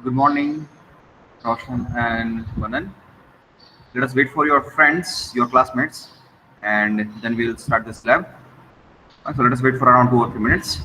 Good morning, Roshan and Vanan. Let us wait for your friends, your classmates, and then we'll start this lab. So let us wait for around 2 or 3 minutes.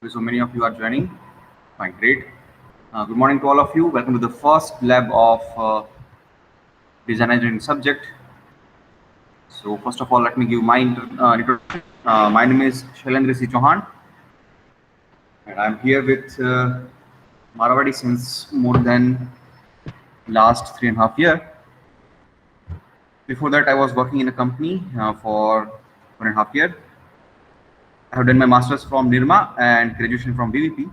So many of you are joining. Fine, great. Good morning to all of you. Welcome to the first lab of design engineering subject. So first of all, let me give my introduction. My name is Shailendra C. Chauhan, and I'm here with Marawadi since more than last 3.5 years. Before that, I was working in a company for 1.5 years. I have done my master's from Nirma and graduation from BVP.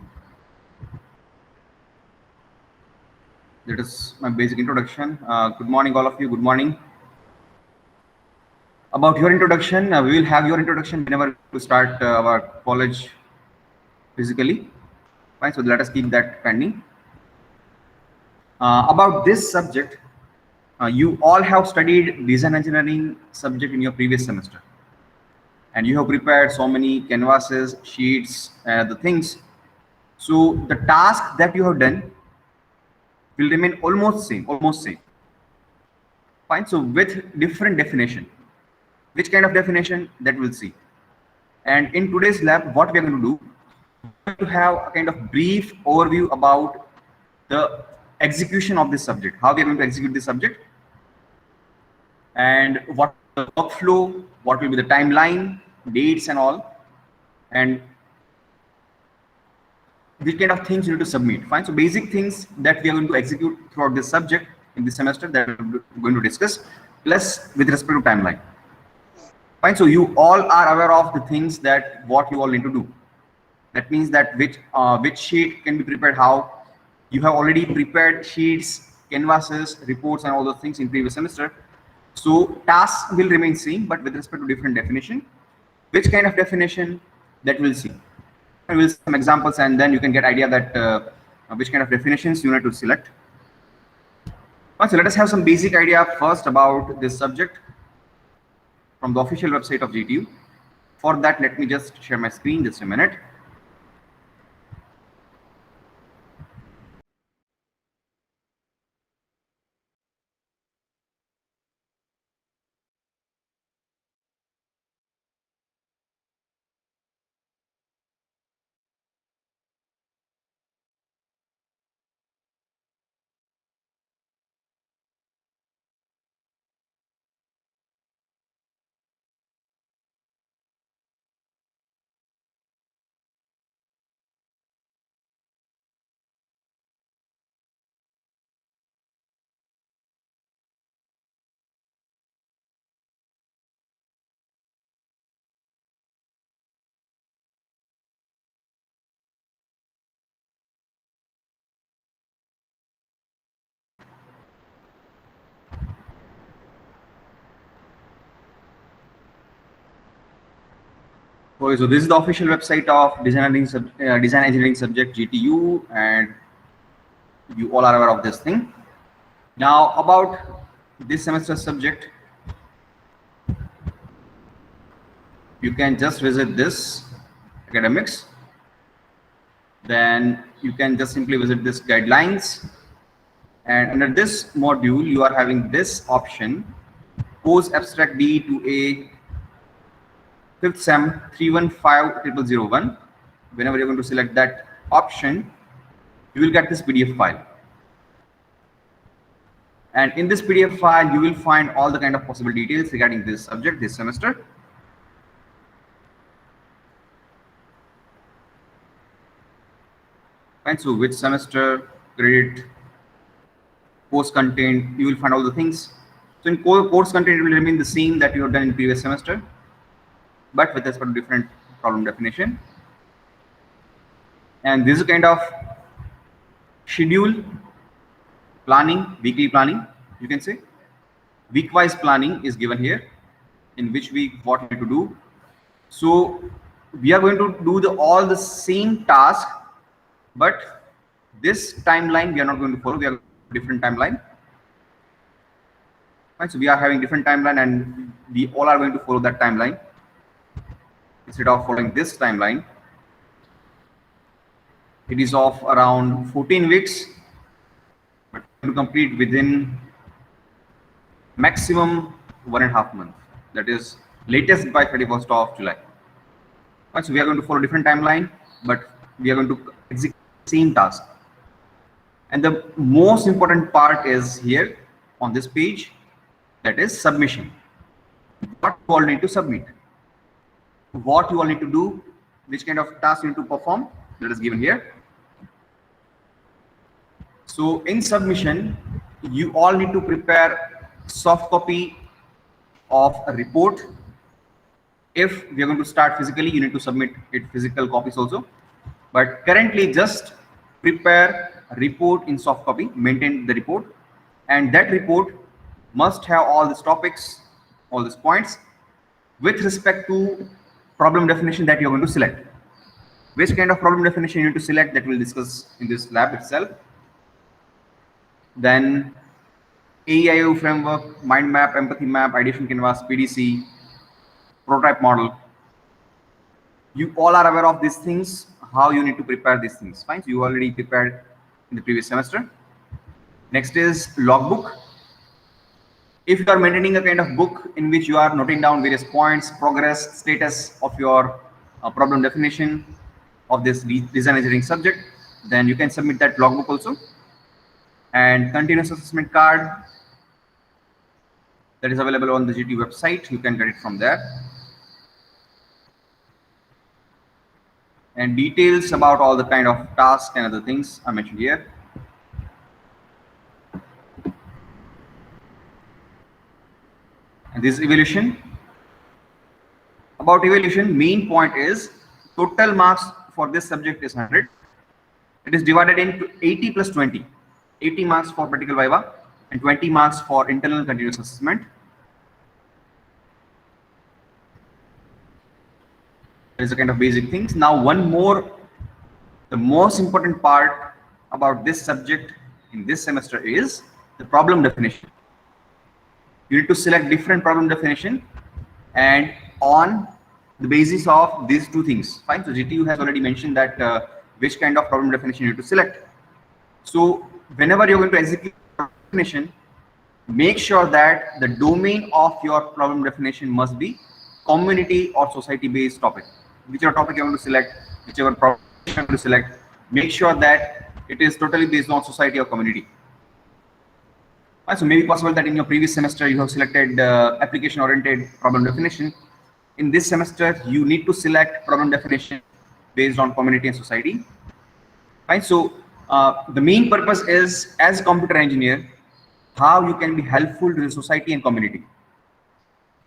That is my basic introduction. Good morning, all of you. Good morning. About your introduction, we will have your introduction whenever we start our college physically. Fine, so let us keep that pending. About this subject, you all have studied design engineering subject in your previous semester, and you have prepared so many canvases, sheets, the things. So the task that you have done will remain almost same. Fine. So with different definition, which kind of definition that we'll see. And in today's lab, what we are going to do, we're going to have a kind of brief overview about the execution of this subject, how we are going to execute this subject, and what the workflow, what will be the timeline, dates and all, and which kind of things you need to submit. Fine. So basic things that we are going to execute throughout this subject in this semester that we're going to discuss, plus with respect to timeline. Fine. So you all are aware of the things that what you all need to do. That means that which sheet can be prepared how. You have already prepared sheets, canvases, reports, and all those things in previous semester. So tasks will remain same, but with respect to different definition. Which kind of definition, that we'll see. And we'll see some examples, and then you can get idea that which kind of definitions you need to select. So let us have some basic idea first about this subject from the official website of GTU. For that, let me just share my screen just a minute. Okay, so this is the official website of design engineering subject GTU, and you all are aware of this thing. Now about this semester subject, you can just visit this academics. Then you can just simply visit this guidelines, and under this module you are having this option, post abstract D to A 5th sem 315001. Whenever you're going to select that option, you will get this PDF file. And in this PDF file, you will find all the kind of possible details regarding this subject this semester. And so which semester, credit, course content, you will find all the things. So in course content, it will remain the same that you have done in previous semester, but with respect to different problem definition. And this is a kind of schedule planning, weekly planning, you can say. Week-wise planning is given here, in which week what we need to do. So we are going to do all the same task, but this timeline we are not going to follow. We have a different timeline. Right, so we are having different timeline, and we all are going to follow that timeline instead of following this timeline. It is of around 14 weeks, but to complete within maximum 1.5 months. That is latest by 31st of July. Right, so we are going to follow different timeline, but we are going to execute the same task. And the most important part is here on this page, that is submission. What you all need to submit, what you all need to do, which kind of task you need to perform, that is given here. So in submission, you all need to prepare soft copy of a report. If we are going to start physically, you need to submit it physical copies also. But currently, just prepare a report in soft copy, maintain the report, and that report must have all these topics, all these points with respect to problem definition that you're going to select. Which kind of problem definition you need to select, that we'll discuss in this lab itself. Then AEIO framework, mind map, empathy map, ideation canvas, PDC, prototype model. You all are aware of these things, how you need to prepare these things. Fine, so you already prepared in the previous semester. Next is logbook. If you are maintaining a kind of book in which you are noting down various points, progress, status of your problem definition of this design engineering subject, then you can submit that logbook also. And continuous assessment card. that is available on the GTU website. You can get it from there. And details about all the kind of tasks and other things are mentioned here. And this evaluation. About evaluation, main point is total marks for this subject is 100. It is divided into 80 plus 20. 80 marks for practical viva and 20 marks for internal continuous assessment. There is a kind of basic things. Now one more, the most important part about this subject in this semester is the problem definition. You need to select different problem definition and on the basis of these two things. Fine. So GTU has already mentioned that which kind of problem definition you need to select. So whenever you're going to execute definition, make sure that the domain of your problem definition must be community or society based topic. Whichever topic you're going to select, whichever problem you're going to select, make sure that it is totally based on society or community. So maybe possible that in your previous semester you have selected application oriented problem definition. In this semester you need to select problem definition based on community and society. Right. So the main purpose is, as a computer engineer, how you can be helpful to the society and community.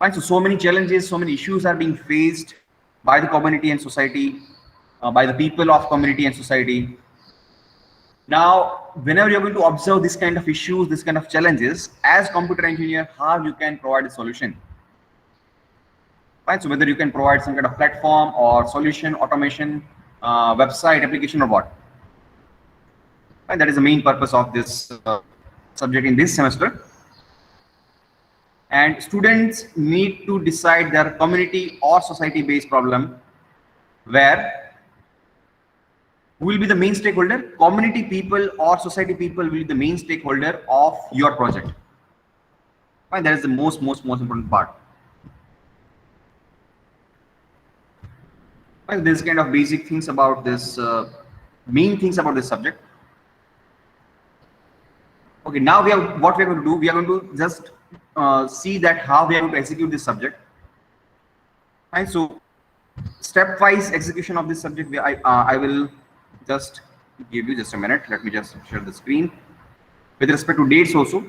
Right. So many challenges, so many issues are being faced by the community and society, by the people of community and society. Now, whenever you're going to observe this kind of issues, this kind of challenges, as computer engineer, how you can provide a solution. Right. So whether you can provide some kind of platform or solution, automation, website, application, or what. Right. That is the main purpose of this subject in this semester. And students need to decide their community or society based problem, where who will be the main stakeholder? Community people or society people will be the main stakeholder of your project. Right. That is the most important part. Right. There's kind of basic things about this, main things about this subject. Okay, now what we are going to do, we are going to just see that how we are going to execute this subject. Right. So stepwise execution of this subject, I will just give you just a minute. Let me just share the screen with respect to dates also.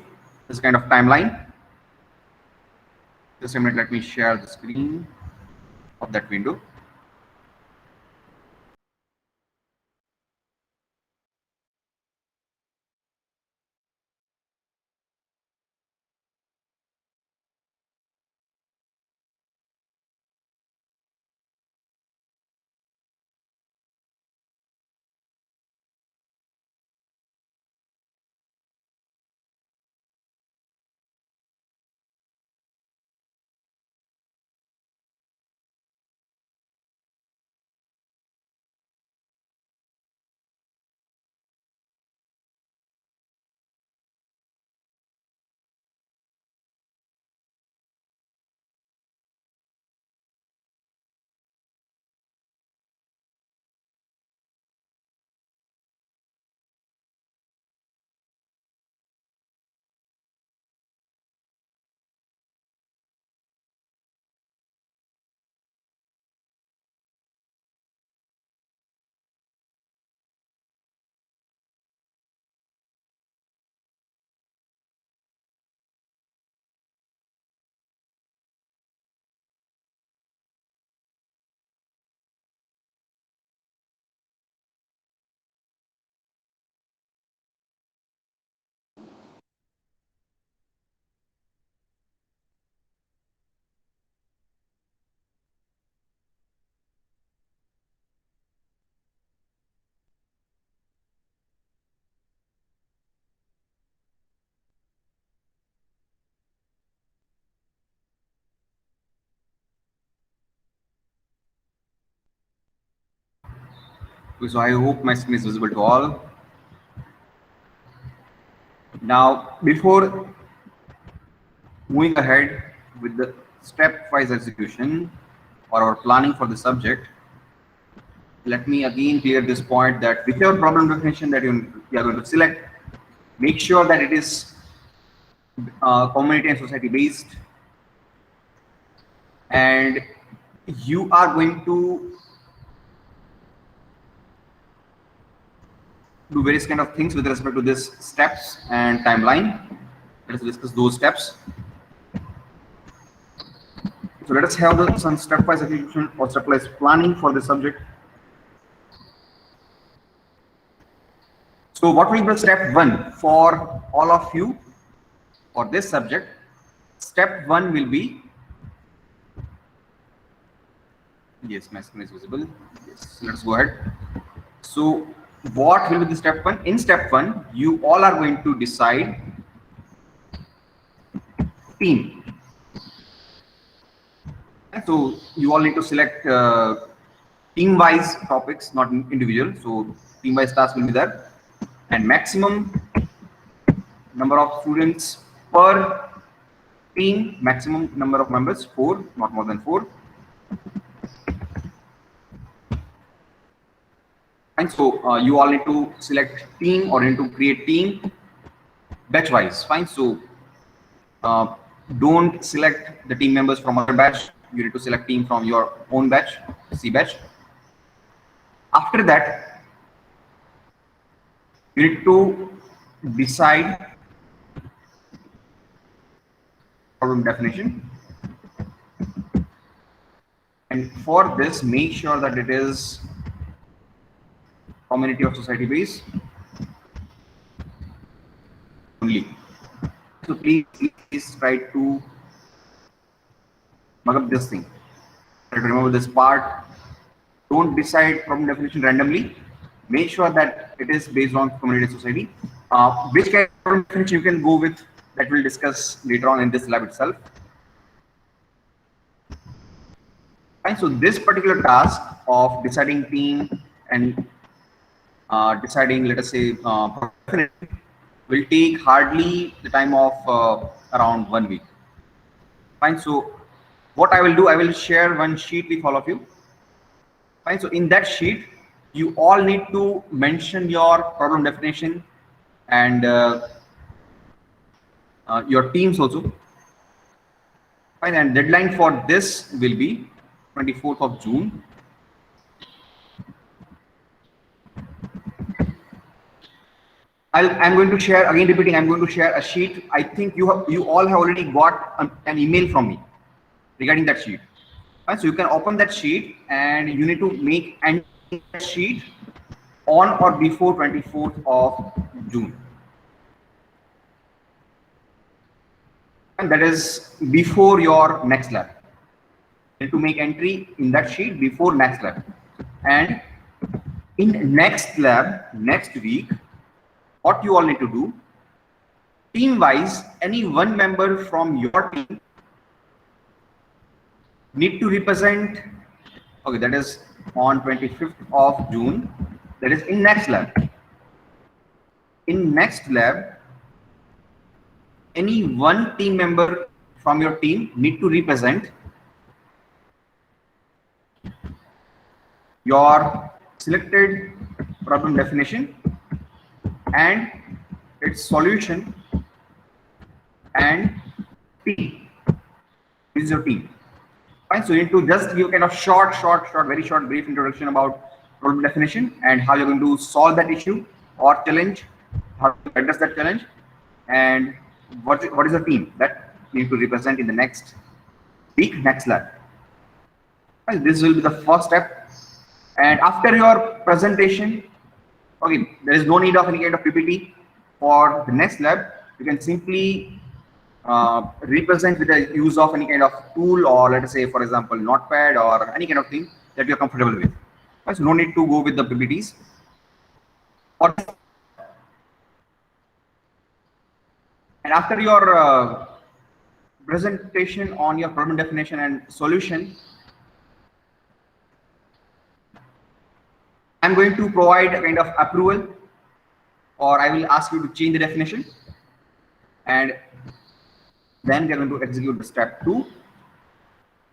This kind of timeline. Just a minute. Let me share the screen of that window. So I hope my screen is visible to all. Now, before moving ahead with the stepwise execution or our planning for the subject, let me again clear this point that whichever problem definition that you are going to select, make sure that it is community and society based, and you are going to do various kind of things with respect to this steps and timeline. Let us discuss those steps. So let us have some stepwise execution or stepwise planning for this subject. So what will be step 1 for all of you for this subject? Step 1 will be, yes, my screen is visible. Yes, let's go ahead. So what will be the step 1? In step 1, you all are going to decide team. So you all need to select team-wise topics, not individual. So team-wise tasks will be there, and maximum number of students per team, maximum number of members 4, not more than 4. And so you all need to select team or need to create team batch-wise. Fine. So don't select the team members from other batch. You need to select team from your own batch, C batch. After that, you need to decide problem definition. And for this, make sure that it is community or society base only. So please try to mug up this thing. Try to remember this part. Don't decide problem definition randomly. Make sure that it is based on community and society. Which kind of problem definition you can go with, that we'll discuss later on in this lab itself. And so this particular task of deciding team and deciding, let us say, will take hardly the time of around 1 week. Fine. So what I will do, I will share one sheet with all of you. Fine. So in that sheet, you all need to mention your problem definition and your teams also. Fine. And deadline for this will be 24th of June. I'm going to share, again repeating, I'm going to share a sheet. I think you all have already got an email from me regarding that sheet. So you can open that sheet and you need to make an sheet on or before 24th of June. And that is before your next lab. You need to make entry in that sheet before next lab. And in next lab, next week, what you all need to do, team wise, any one member from your team need to represent, okay, that is on 25th of June, that is in next lab. In next lab, any one team member from your team need to represent your selected problem definition and its solution and team. This is your team. Fine. So you need to just give kind of very short, brief introduction about problem definition and how you're going to solve that issue or challenge, how to address that challenge, and what is the team that you need to represent in the next week, next lab. Fine. This will be the first step. And after your presentation, okay, there is no need of any kind of PPT for the next lab. You can simply represent with the use of any kind of tool, or let us say, for example, notepad or any kind of thing that you are comfortable with. So no need to go with the PPTs. And after your presentation on your problem definition and solution, I'm going to provide a kind of approval, or I will ask you to change the definition, and then we are going to execute the step 2.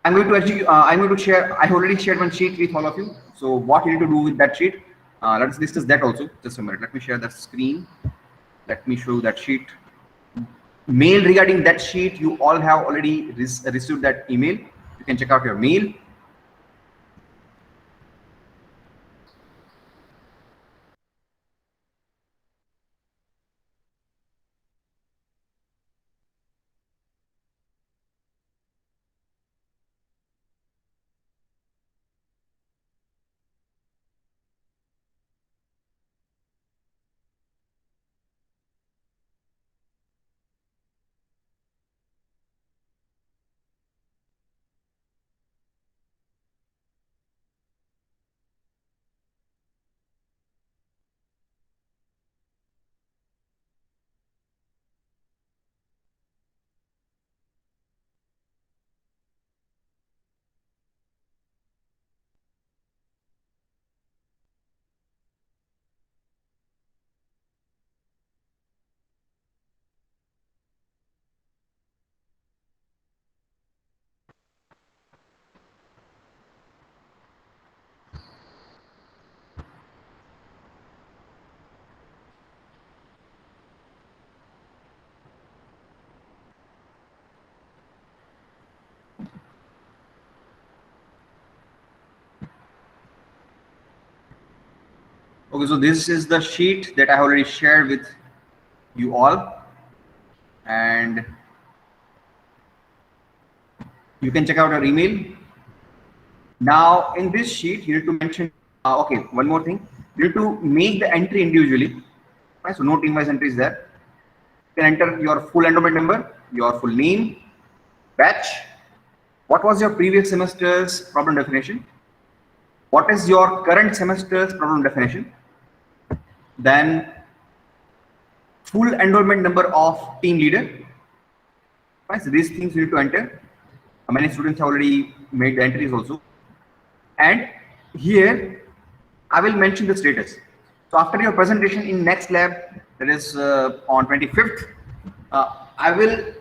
I'm going to share. I already shared one sheet with all of you. So what you need to do with that sheet? Let's discuss that also. Just a minute. Let me share that screen. Let me show that sheet. mail regarding that sheet, you all have already received that email. You can check out your mail. Okay, so this is the sheet that I already shared with you all, and you can check out your email. Now, in this sheet, you need to mention, okay, one more thing. You need to make the entry individually. Right? So no team-wise entries there. You can enter your full endowment number, your full name, batch. What was your previous semester's problem definition? What is your current semester's problem definition? Then full enrollment number of team leader. Right? So these things you need to enter. Many students have already made the entries also. And here I will mention the status. So after your presentation in next lab, that is on 25th, I will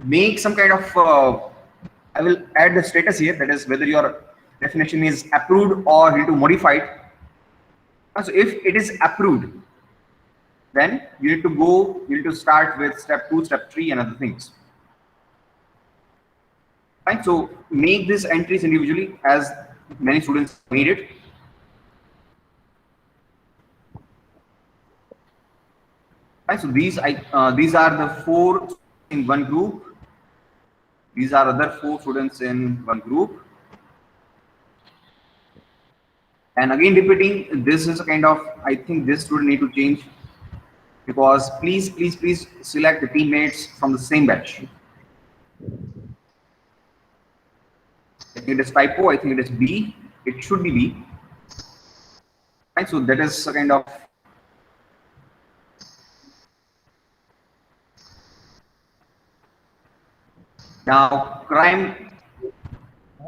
make some kind of, I will add the status here, that is whether your definition is approved or need to modify it. So if it is approved, then you need to go, you need to start with step 2, step 3 and other things. Right, so make these entries individually as many students made it. Right, so these are the 4 in one group. These are other 4 students in one group. And again repeating, this is a kind of, I think this student need to change, because please select the teammates from the same batch. I think it is typo, I think it is B. It should be B. Right, so that is a kind of, now crime,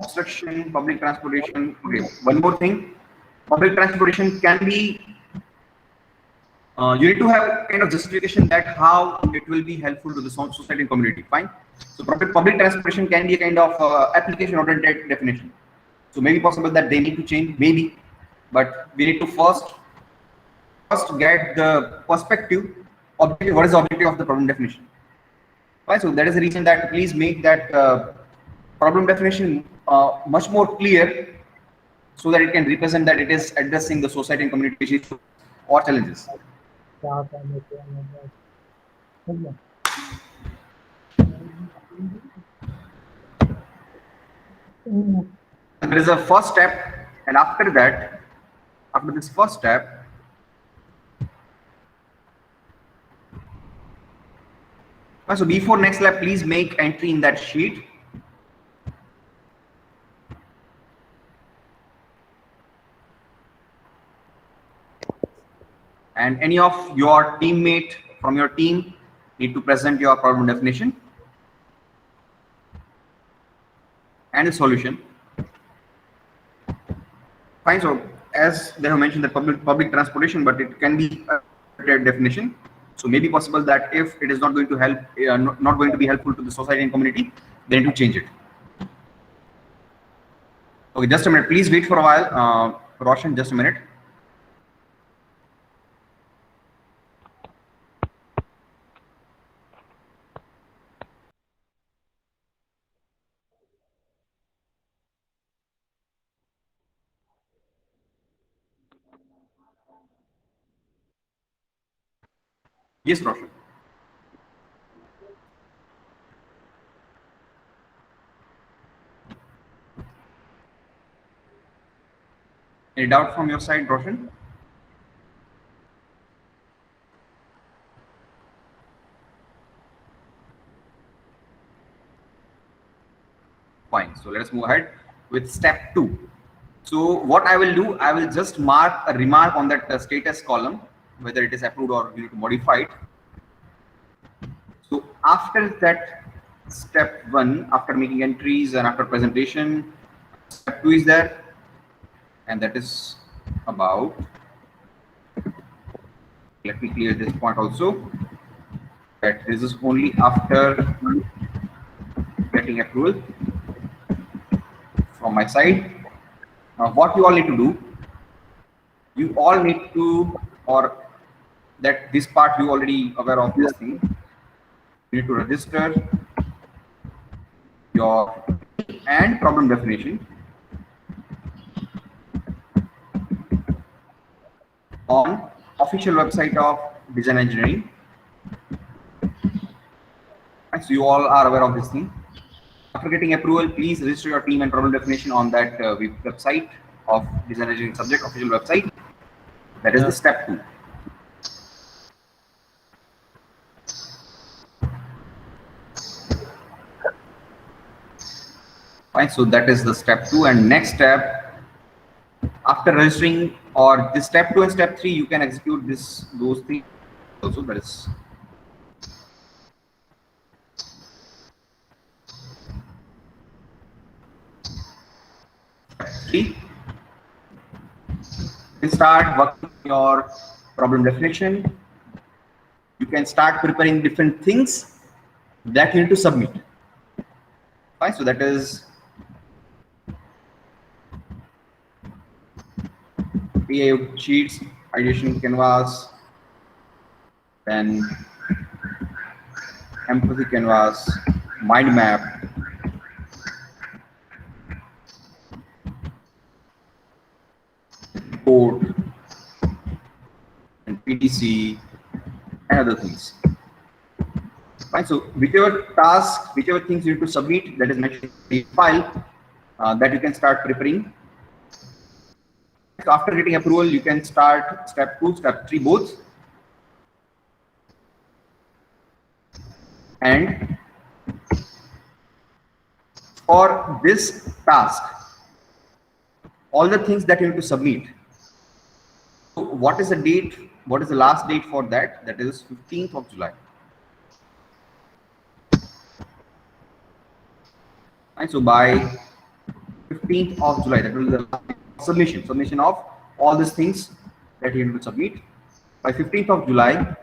construction, public transportation. Okay, one more thing. Public transportation can be, you need to have kind of justification that how it will be helpful to the society and community. Fine. So public transportation can be a kind of application oriented definition. So maybe possible that they need to change, maybe, but we need to first get the perspective, objective, what is the objective of the problem definition. Right, so that is the reason that please make that problem definition much more clear, so that it can represent that it is addressing the society and community issues or challenges. There is a first step, and after that, after this first step, so before next lab, please make entry in that sheet. And any of your teammate from your team need to present your problem definition and the solution. Fine. So as they have mentioned, the public transportation, but it can be a definition. So maybe possible that if it is not going to help, not going to be helpful to the society and community, they need to change it. Okay, just a minute. Please wait for a while. Roshan, just a minute. Yes, Roshan. Any doubt from your side, Roshan? Fine. So let us move ahead with step 2. So what I will do, I will just mark a remark on that status column, whether it is approved or you need to modify it. So after that step 1, after making entries and after presentation, step 2 is there, and that is about, let me clear this point also, that this is only after getting approval from my side. Now what you all need to do, you all need to, or that this part you already aware of this thing, you need to register your and problem definition on official website of Design Engineering. And so you all are aware of this thing. After getting approval, please register your team and problem definition on that website of Design Engineering subject official website. That is the step 2. Fine. So that is the step 2, and next step, after registering, or this step 2 and step 3, you can execute those things also. That is step 3. You start working your problem definition. You can start preparing different things that you need to submit. Fine. So that is PA sheets, ideation canvas, then empathy canvas, mind map, code, and PDC, and other things. Fine. So whichever task, whichever things you need to submit, that is mentioned in the file, that you can start preparing. So after getting approval, you can start step 2, step 3 both. And for this task, all the things that you need to submit. So what is the date? What is the last date for that? That is 15th of July. And so by 15th of July, that will be the submission of all these things that you need to submit. By 15th of July,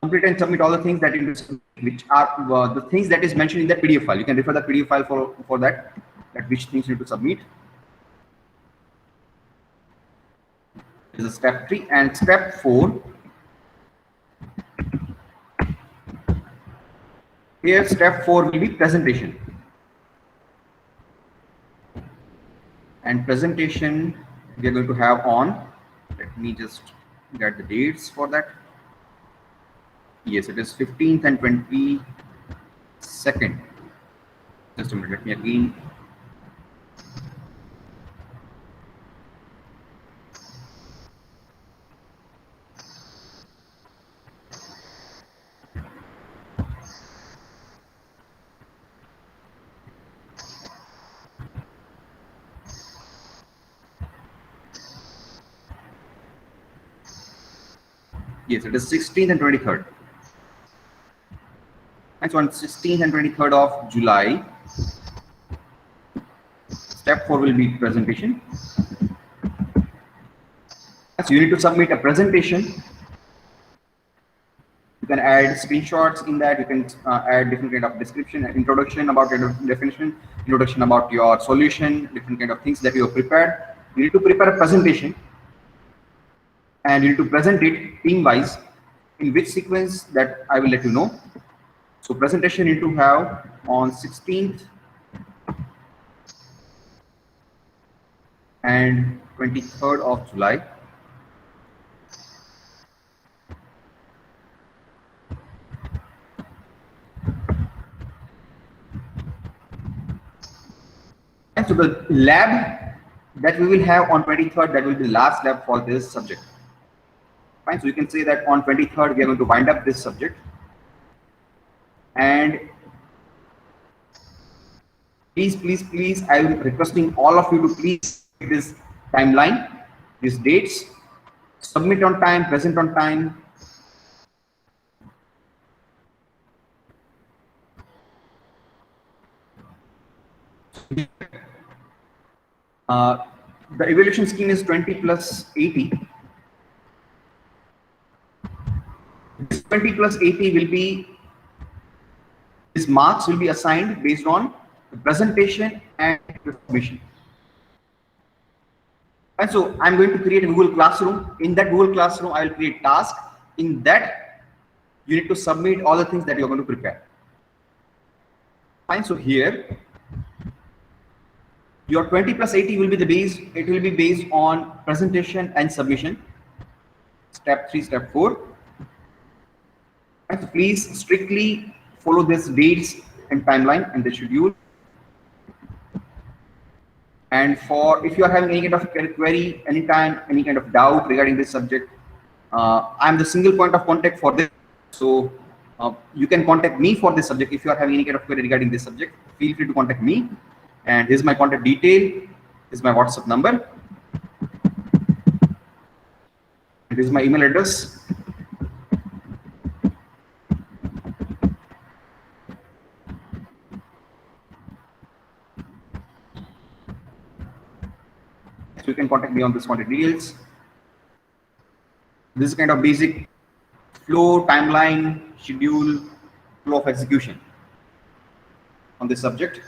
complete and submit all the things that you need to submit, which are the things that is mentioned in that PDF file. You can refer the PDF file for that which things you need to submit. This is step 3, and step 4. Here, step 4 will be presentation. And presentation we are going to have on, let me just get the dates for that. Yes, it is 15th and 22nd. Just a minute, let me again. Yes, it is 16th and 23rd. And so on 16th and 23rd of July, step 4 will be presentation. So you need to submit a presentation. You can add screenshots in that. You can add different kind of description, introduction about your definition, introduction about your solution, different kind of things that you have prepared. You need to prepare a presentation, and you need to present it team wise, in which sequence that I will let you know. So presentation you need to have on 16th and 23rd of July. And so the lab that we will have on 23rd, that will be the last lab for this subject. Fine. So you can say that on 23rd we are going to wind up this subject. And please, I am requesting all of you to please this timeline, these dates, submit on time, present on time. The evaluation scheme is 20 plus 80. This 20 plus 80 will be, these marks will be assigned based on the presentation and the submission. And so I'm going to create a Google Classroom. In that Google Classroom, I will create task. In that, you need to submit all the things that you're going to prepare. Fine. So here, your 20 plus 80 will be the base. It will be based on presentation and submission. Step 3, step 4. And so please strictly follow this dates and timeline and the schedule. And for if you are having any kind of query, anytime, any kind of doubt regarding this subject, I'm the single point of contact for this. So you can contact me for this subject. If you are having any kind of query regarding this subject, feel free to contact me. And here's my contact detail. This is my WhatsApp number. This is my email address. So you can contact me on this contact details. This is kind of basic flow, timeline, schedule, flow of execution on this subject.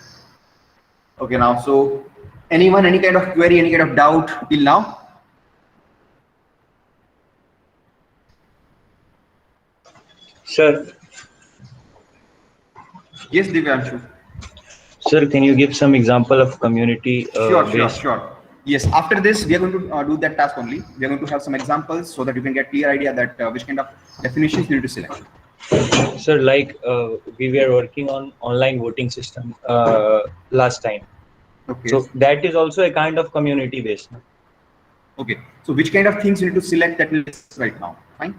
Okay, now, so anyone, any kind of query, any kind of doubt till now? Sir. Yes, Divyanshu. Sir, can you give some example of community? Sure. Yes, after this, we are going to do that task only. We are going to have some examples so that you can get clear idea that which kind of definitions you need to select. Sir, like we were working on online voting system last time. Okay. So that is also a kind of community based. Okay. So which kind of things you need to select that will discuss right now? Fine.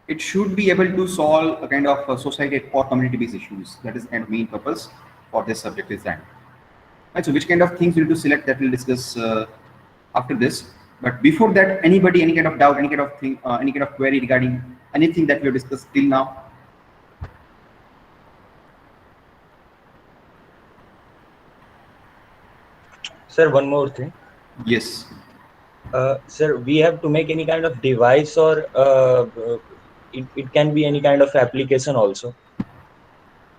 It should be able to solve a kind of society or community-based issues. That is kind of main purpose for this subject is that. Right, so which kind of things you need to select that we'll discuss after this. But before that, anybody, any kind of doubt, any kind of thing, any kind of query regarding anything that we have discussed till now? Sir, one more thing. Yes. Sir, we have to make any kind of device or it can be any kind of application also.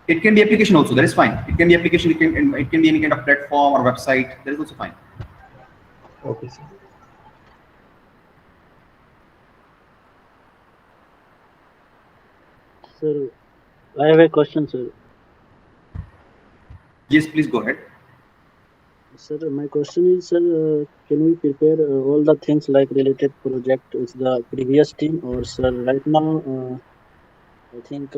It can be application also. That is fine. It can be application. It can be any kind of platform or website. That is also fine. Okay, sir. Sir, I have a question, sir. Yes, please go ahead. Sir, my question is, sir, can we prepare all the things like related project with the previous team, or sir, right now, I think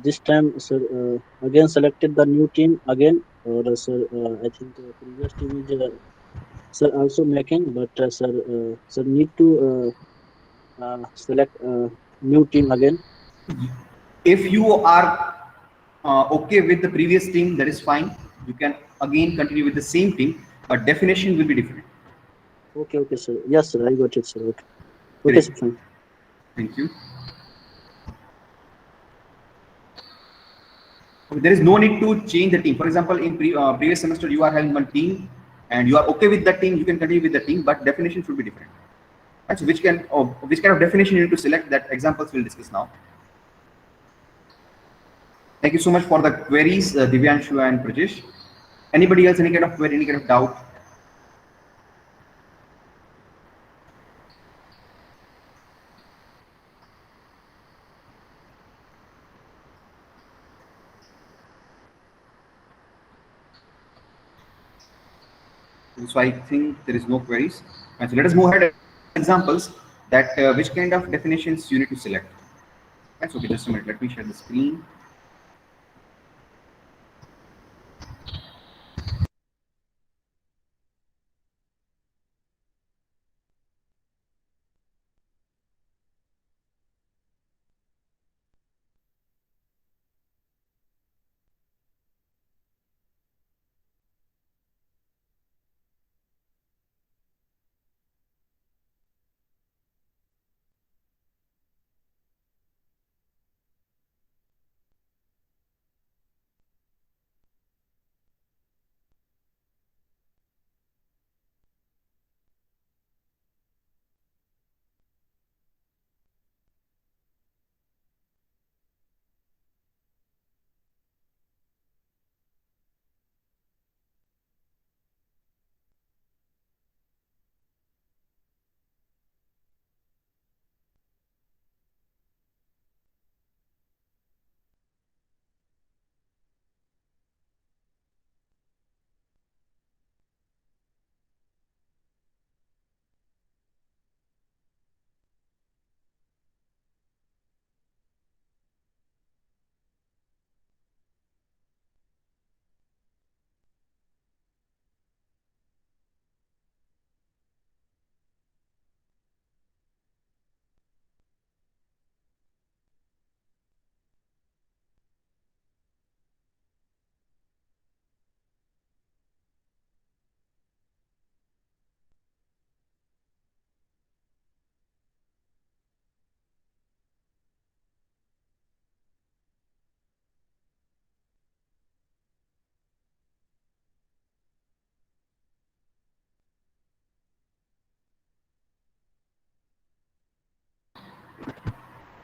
this time, sir, again selected the new team again, or sir, I think previous team is sir also making, but sir, sir need to select new team again. If you are okay with the previous team, that is fine. You can again continue with the same team, but definition will be different. Okay, sir. Yes, sir. I got it, sir. Okay, sir. Fine. Thank you. Okay, there is no need to change the team. For example, in previous semester, you are having one team, and you are okay with that team. You can continue with the team, but definition should be different. Right, so which kind of definition you need to select? That examples we'll discuss now. Thank you so much for the queries, Divyanshu and Prajesh. Anybody else, any kind of query, any kind of doubt? So I think there is no queries. And so let us move ahead and examples that which kind of definitions you need to select. That's okay. Just a minute. Let me share the screen.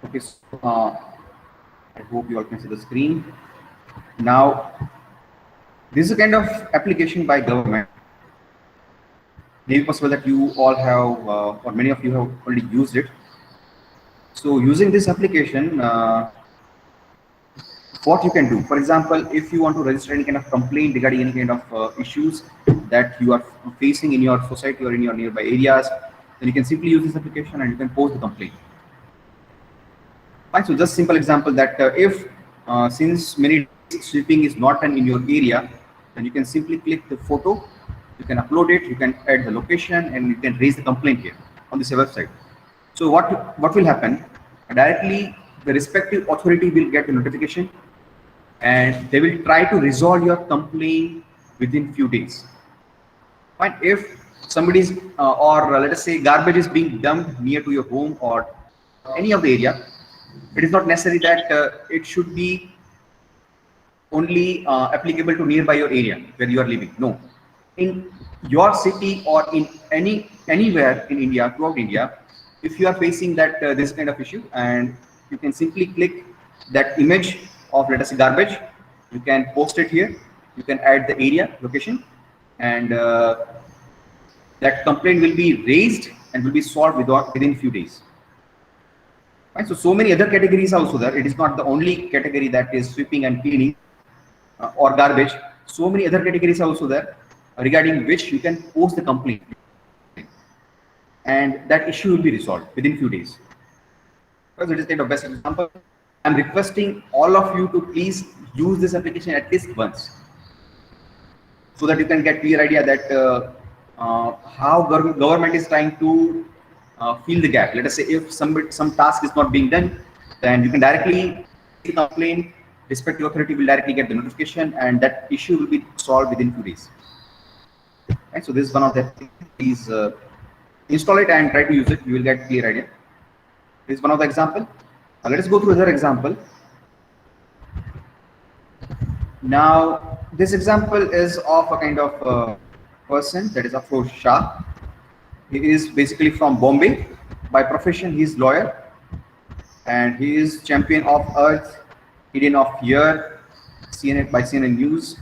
Okay. So, I hope you all can see the screen. Now, this is a kind of application by government. Maybe possible that you all have, or many of you have already used it. So, using this application, what you can do, for example, if you want to register any kind of complaint regarding any kind of issues that you are facing in your society or in your nearby areas, then you can simply use this application and you can post the complaint. Fine. So just simple example that if since many days sweeping is not done in your area, then you can simply click the photo, you can upload it, you can add the location, and you can raise the complaint here on this website. So what will happen? Directly, the respective authority will get a notification, and they will try to resolve your complaint within few days. Fine. If somebody's or let us say garbage is being dumped near to your home or any of the area, it is not necessary that it should be only applicable to nearby your area where you are living. No, in your city or in anywhere in India, throughout India, if you are facing that this kind of issue, and you can simply click that image of, let us say, garbage, you can post it here, you can add the area location, and that complaint will be raised and will be solved within few days. Right? So many other categories also there. It is not the only category that is sweeping and cleaning or garbage. So many other categories also there regarding which you can post the complaint, and that issue will be resolved within few days. Because it is kind of best example. I'm requesting all of you to please use this application at least once, so that you can get clear idea that how government is trying to fill the gap. Let us say if some task is not being done, then you can directly complain. Respective authority will directly get the notification, and that issue will be solved within 2 days. Right? So this is one of the things. Please install it and try to use it. You will get clear idea. This is one of the example. Let us go through another example. Now, this example is of a kind of person, that is Afroz Shah. He is basically from Bombay. By profession, he is lawyer, and he is champion of Earth, Indian of Year, CNN by CNN News,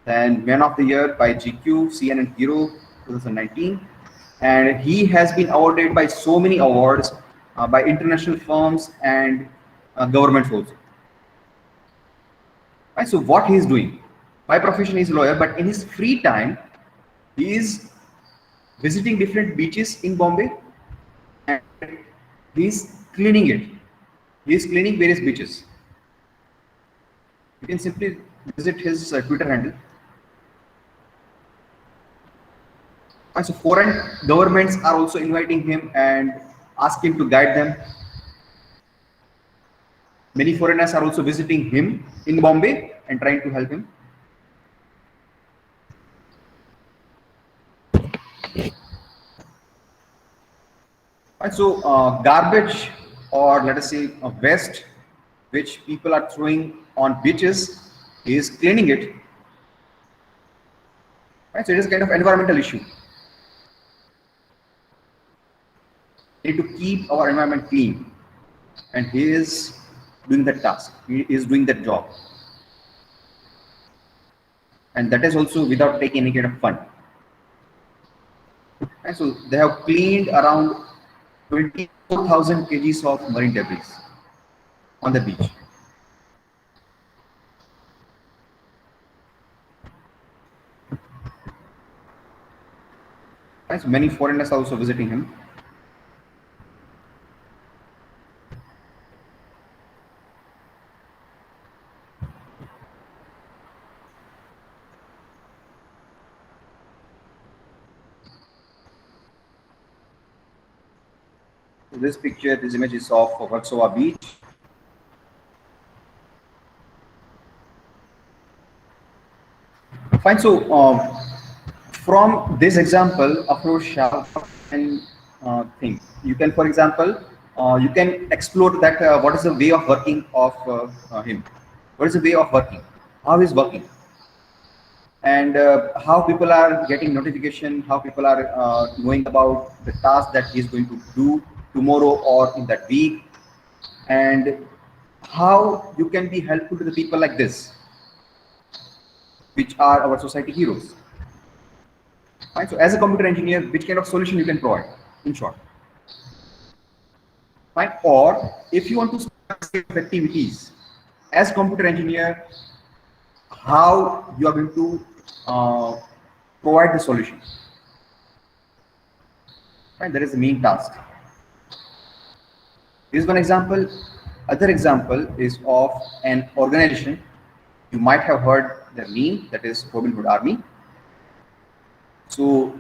and Man of the Year by GQ, CNN Hero 2019, and he has been awarded by so many awards by international firms and governments also. Right, so what he is doing, by profession he is a lawyer, but in his free time He is visiting different beaches in Bombay and he is cleaning it. He is cleaning various beaches. You can simply visit his Twitter handle. And so foreign governments are also inviting him and ask him to guide them. Many foreigners are also visiting him in Bombay and trying to help him. And so garbage, or let us say waste, which people are throwing on beaches, he is cleaning it. Right? So it is kind of environmental issue. We need to keep our environment clean, and he is doing that task. He is doing that job, and that is also without taking any kind of fund. And so they have cleaned around 24,000 kgs of marine debris on the beach. And so many foreigners are also visiting him. This picture, this image is of Warsaw Beach. Fine. So from this example, Afroz Shah can think. You can, for example, you can explore that what is the way of working of him. What is the way of working? How he's working? And how people are getting notification, how people are knowing about the task that he is going to do tomorrow or in that week, and how you can be helpful to the people like this, which are our society heroes. Right? So as a computer engineer, which kind of solution you can provide, in short. Right? Or if you want to start activities as computer engineer, how you are going to provide the solution. Right? That is the main task. This is one example. Other example is of an organization. You might have heard their name, that is Robin Hood Army. So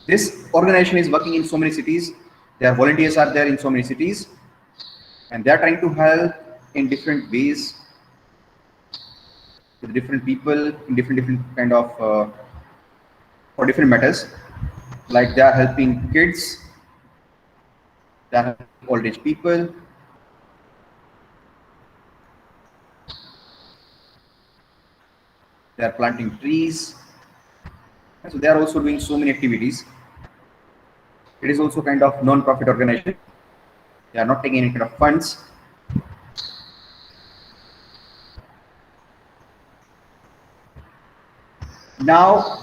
this organization is working in so many cities. Their volunteers are there in so many cities, and they are trying to help in different ways with different people in different kind of for different matters. Like they are helping kids, they are helping old age people, they are planting trees. So they are also doing so many activities. It is also kind of non-profit organization. They are not taking any kind of funds. Now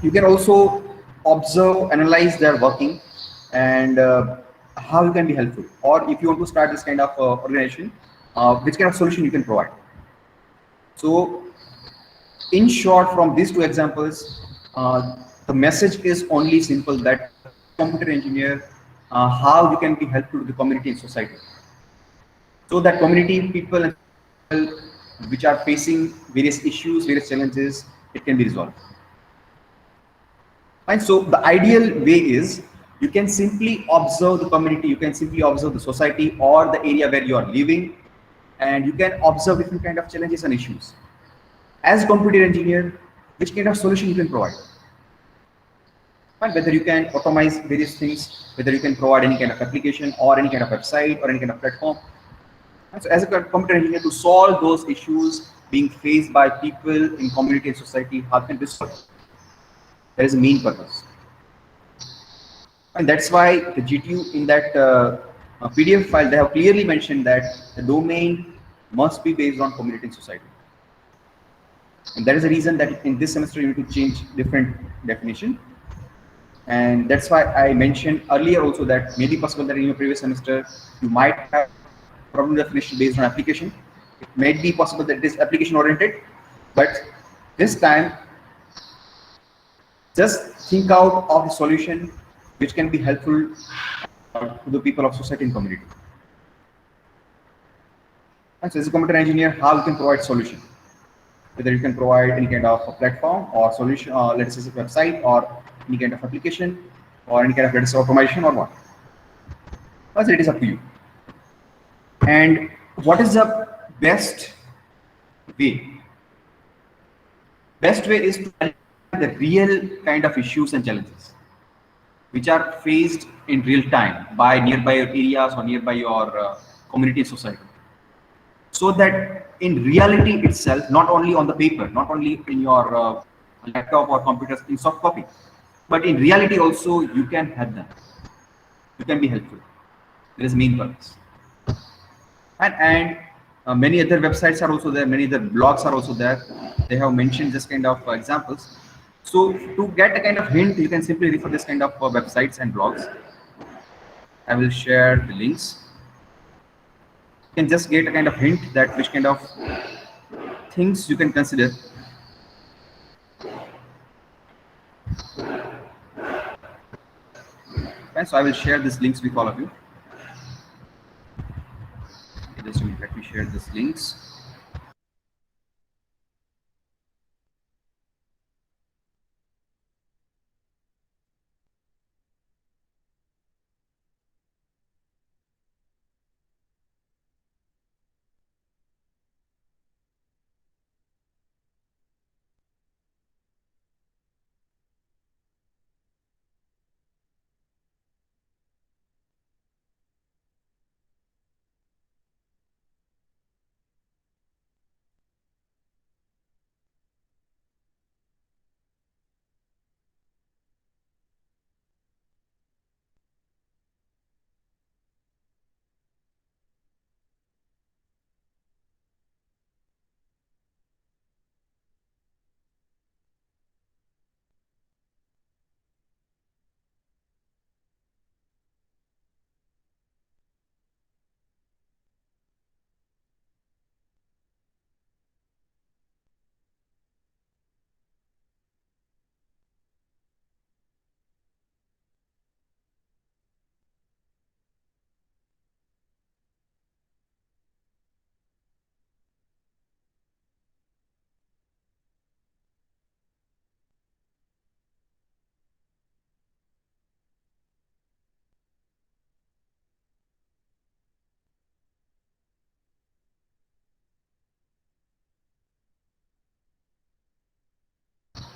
you can also observe, analyze their working, and how you can be helpful. Or if you want to start this kind of organization, which kind of solution you can provide. So in short, from these two examples, the message is only simple, that computer engineer, how you can be helpful to the community and society. So that community people which are facing various issues, various challenges, it can be resolved. And so the ideal way is you can simply observe the community, you can simply observe the society or the area where you are living, and you can observe different kind of challenges and issues. As a computer engineer, which kind of solution you can provide? And whether you can automate various things, whether you can provide any kind of application or any kind of website or any kind of platform. And so as a computer engineer, to solve those issues being faced by people in community and society, how can this solve? That is the main purpose. And that's why the GTU in that PDF file, they have clearly mentioned that the domain must be based on community and society. And that is the reason that in this semester you need to change different definition. And that's why I mentioned earlier also that maybe possible that in your previous semester you might have problem definition based on application. It may be possible that it is application oriented, but this time Just think out of the solution which can be helpful to the people of society and community. And so as a computer engineer, how you can provide solution? Whether you can provide any kind of a platform or solution, let's say a website or any kind of application or any kind of, let's say, automation or what. Well, it is up to you. And what is the best way? Best way is to identify the real kind of issues and challenges which are faced in real time by nearby areas or nearby your community and society. So that in reality itself, not only on the paper, not only in your laptop or computer in soft copy, but in reality also you can have them. You can be helpful. That is main purpose. And many other websites are also there. Many other blogs are also there. They have mentioned this kind of examples. So to get a kind of hint, you can simply refer this kind of websites and blogs. I will share the links. You can just get a kind of hint that which kind of things you can consider. Okay, so I will share these links with all of you. Just a minute, let me share these links.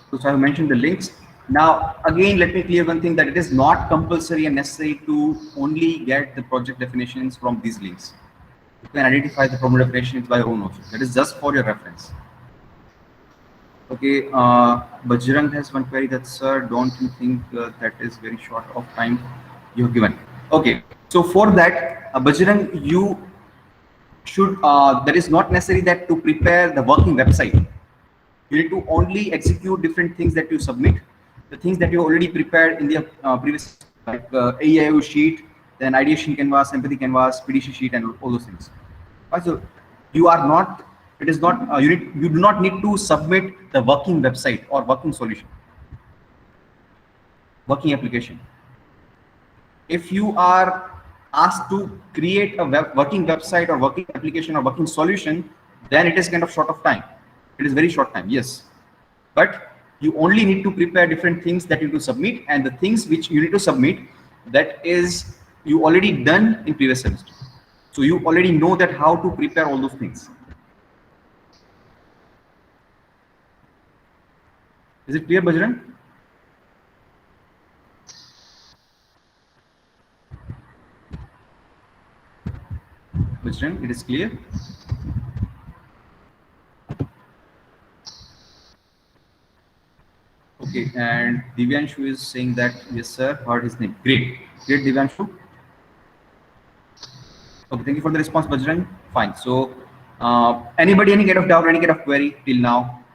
So I have mentioned the links. Now, again, let me clear one thing, that it is not compulsory and necessary to only get the project definitions from these links. You can identify the problem definitions by your own also. That is just for your reference. Okay, Bajrang has one query that, sir, don't you think that is very short of time you have given? Okay, so for that, Bajrang, you should, that is not necessary that to prepare the working website. You need to only execute different things that you submit, the things that you already prepared in the previous, like AIO sheet, then ideation canvas, empathy canvas, PDC sheet, and all those things. So you are not, it is not, you do not need to submit the working website or working solution, working application. If you are asked to create a working website or working application or working solution, then it is kind of short of time. It is very short time, yes. But you only need to prepare different things that you need to submit, and the things which you need to submit, that is you already done in previous semester. So you already know that how to prepare all those things. Is it clear, Bajrang? Bajrang, it is clear? Okay, and Divyanshu is saying that, yes, sir, heard his name. Great. Great, Divyanshu. Okay, thank you for the response, Bajrang. Fine. So, anybody, any kind of doubt, any kind of query till now?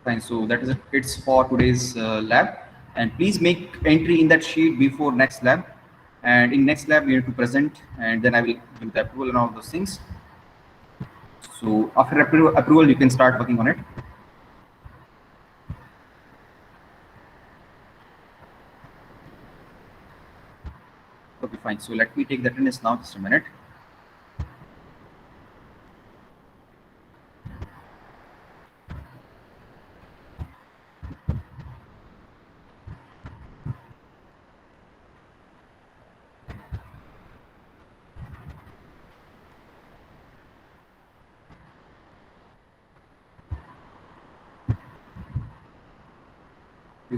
Fine. So that is it. It's for today's lab, and please make entry in that sheet before next lab. And in next lab, we need to present, and then I will give the approval and all those things. So after approval, you can start working on it. Okay, fine. So let me take the attendance now, just a minute.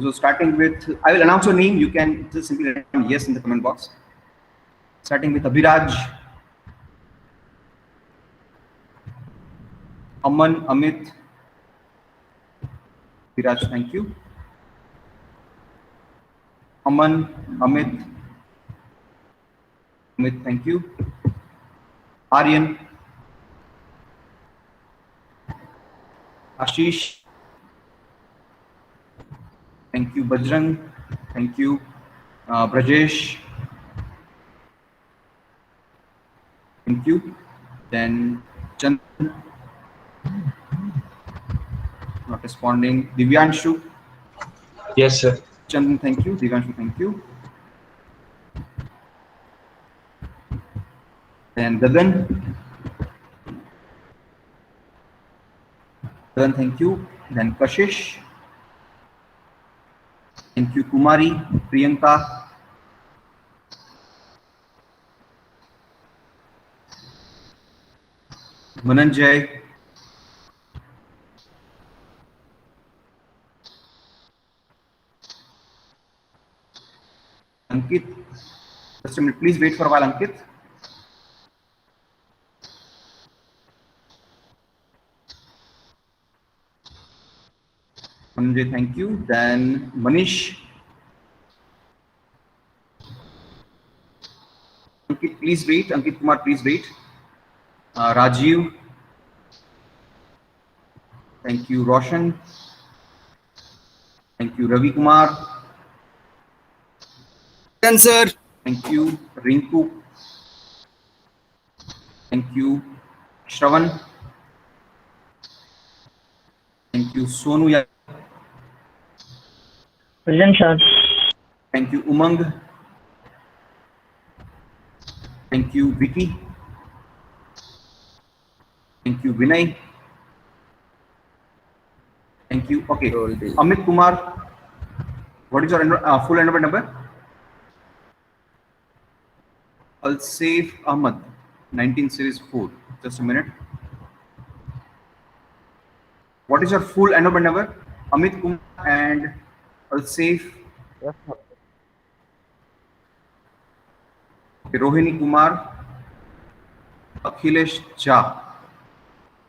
So starting with, I will announce your name. You can just simply write down yes in the comment box. Starting with Abhiraj, Aman, Amit. Abhiraj, thank you. Aman, Amit. Amit, thank you. Aryan, Ashish, thank you. Bajrang, thank you. Brajesh, thank you. Then Chandan, not responding. Divyanshu, Yes, sir. Chandan, thank you. Divyanshu, thank you. Then Gagan, thank you. Then Kashish, thank you. Kumari, Priyanka, Mananjay, Ankit. Just a minute, please wait for a while, Ankit. Mananjay, thank you. Then Manish. Ankit, please wait. Ankit Kumar, please wait. Rajiv. Thank you. Roshan. Thank you. Ravi Kumar. Done, sir. Thank you. Rinku. Thank you. Shravan. Thank you. Sonu. Present, sir. Thank you. Umang. Thank you. Vicky. Thank you. Vinay. Thank you. Okay. Amit Kumar. What is your full enrollment number? Alsaif Ahmad, 19 series 4. Just a minute. What is your full enrollment number? Amit Kumar and Alsaif. Yes, sir. Okay, Rohini Kumar, Akhilesh Jha.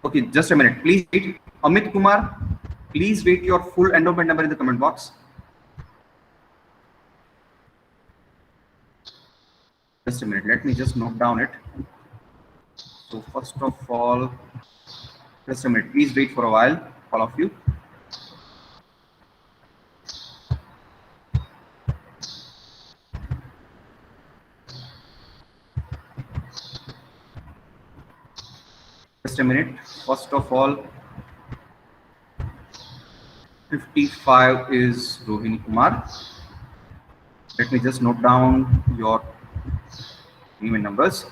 Okay, just a minute. Please wait. Amit Kumar, please wait your full enrollment number in the comment box. Just a minute. Let me just note down it. So first of all, just a minute. Please wait for a while, all of you. Just a minute. First of all, 55 is Rohini Kumar. Let me just note down your name and numbers.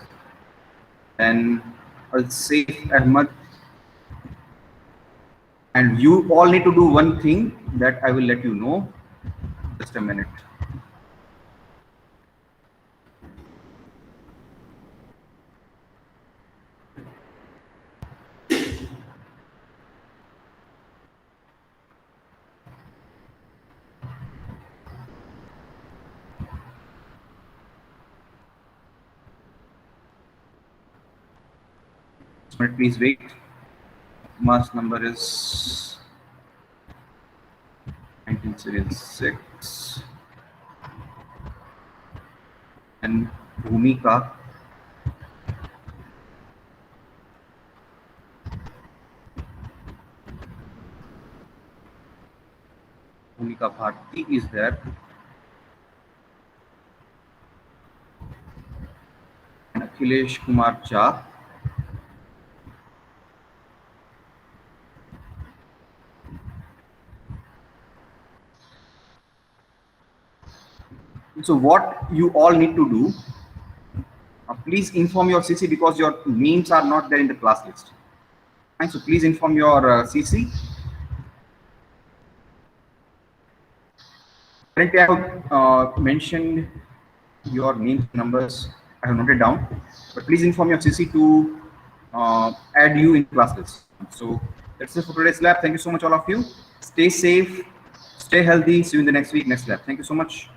Then Alsaif Ahmad. And you all need to do one thing that I will let you know. Just a minute. Please wait. Mass number is 19 series 6. And Bhumika. Bhumika Bharti is there. Akhilesh Kumar Cha. So what you all need to do, please inform your CC because your names are not there in the class list. Fine, so please inform your CC. Currently, I have mentioned your names, numbers. I have noted down, but please inform your CC to add you in class list. So that's it for today's lab. Thank you so much, all of you. Stay safe, stay healthy. See you in the next week, next lab. Thank you so much.